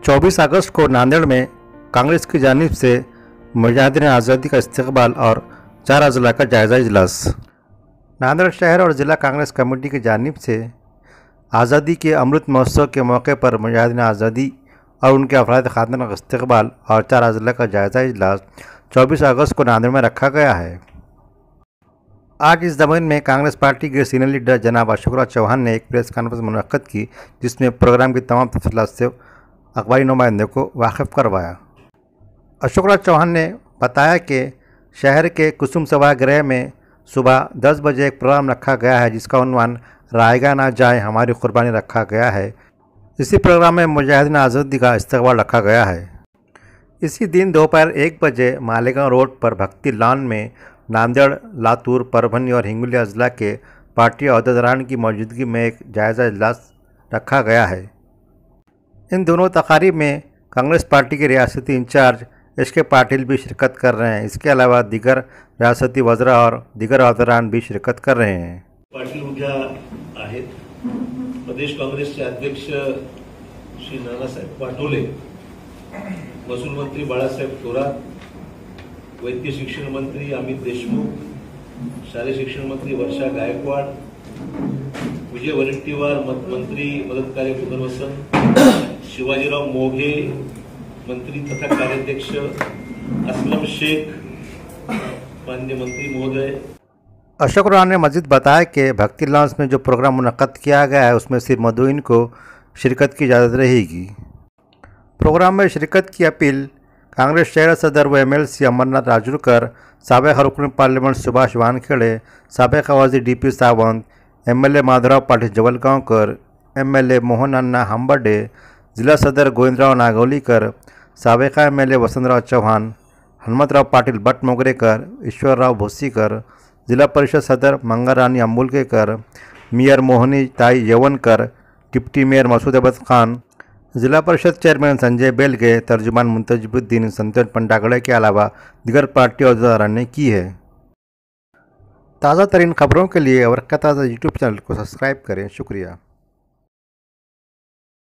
24 अगस्त को नांदेड़ में कांग्रेस की जानिब से मुजाहिदीन आज़ादी का इस्तकबाल और 4 अजला का जायज़ा इजलास। नांदेड़ शहर और ज़िला कांग्रेस कमेटी की जानिब से आज़ादी के अमृत महोत्सव के मौके पर मुजाहिदीन आज़ादी और उनके अफराद ख़ानदान का इस्तकबाल और 4 अजला का जायज़ा इजलास 24 अगस्त को नांदेड़ में रखा गया है। आज इस ज़मीन में कांग्रेस पार्टी के सीनियर लीडर जनाब अशोक चौहान ने एक प्रेस कॉन्फ्रेंस मुनक्कद की, जिसमें प्रोग्राम की तमाम तफसीलात से अखबारी नुमाइंदों को वाकिफ़ करवाया। अशोक चौहान ने बताया कि शहर के कुसुम सभागृह में सुबह 10 बजे एक प्रोग्राम रखा गया है, जिसका उन्वान रायगा ना जाए हमारी कुर्बानी रखा गया है। इसी प्रोग्राम में मुजाहिदीन आज़ादी का इस्तकबाल रखा गया है। इसी दिन दोपहर 1 बजे मालेगांव रोड पर भक्ति लॉन में नांदेड़, लातूर, परभनी और हिंगोली अजला के पार्टी अहदेदारान की मौजूदगी में एक जायज़ा इजलास रखा गया है। इन दोनों तकारीब में कांग्रेस पार्टी के रियासती इंचार्ज एस.के. पाटिल भी शिरकत कर रहे हैं। इसके अलावा दीगर रियासती वज़रा और दीगर अहदेदारान भी शिरकत कर रहे हैं। पाटील उद्या आहेत। प्रदेश काँग्रेसचे अध्यक्ष श्री नानासाहेब पाटोले, महसूल मंत्री बाळासाहेब थोरात, वैद्य शिक्षण मंत्री अमित देशमुख, शालेय शिक्षण मंत्री वर्षा गायकवाड, विजय वडेट्टीवार मंत्री मदत कार्य पुनर्वसन, शिवाजीराव मोघे मंत्री तथा कार्याध्यक्ष, असलम शेख माननीय मंत्री महोदय। अशोक राव ने मजीद बताया कि भक्ति लॉन्स में जो प्रोग्राम मुनक्कद किया गया है, उसमें सिर्फ मदुइन को शिरकत की इजाज़त रहेगी। प्रोग्राम में शिरकत की अपील कांग्रेस शहर सदर व MLC अमरनाथ राजूरकर, साबिक़ रुकन पार्लियामेंट सुभाष वानखेड़े, साबिक़ वज़ीर DP Sawant, MLA Madhavrao Patil जवलगांवकर, MLA Mohan अन्ना हम्बर्डे, जिला सदर गोविंदराव नागौलीकर, साबिक़ MLA वसंतराव चौहान, हनुमतराव पाटिल भट्ट मोगरेकर, ईश्वरराव भोसीकर, जिला परिषद सदर मंगारानी अम्बुलकेकर, मेयर मोहनी ताई यवनकर, डिप्टी मेयर मसूद अहमद खान, जिला परिषद चेयरमैन संजय बेलगे, तर्जुमान मुंतजिबुद्दीन संतोष पंडागड़े के अलावा दीगर पार्टी अहदेदारान ने की है। ताज़ा तरीन खबरों के लिए और ताज़ा YouTube चैनल को सब्सक्राइब करें। शुक्रिया।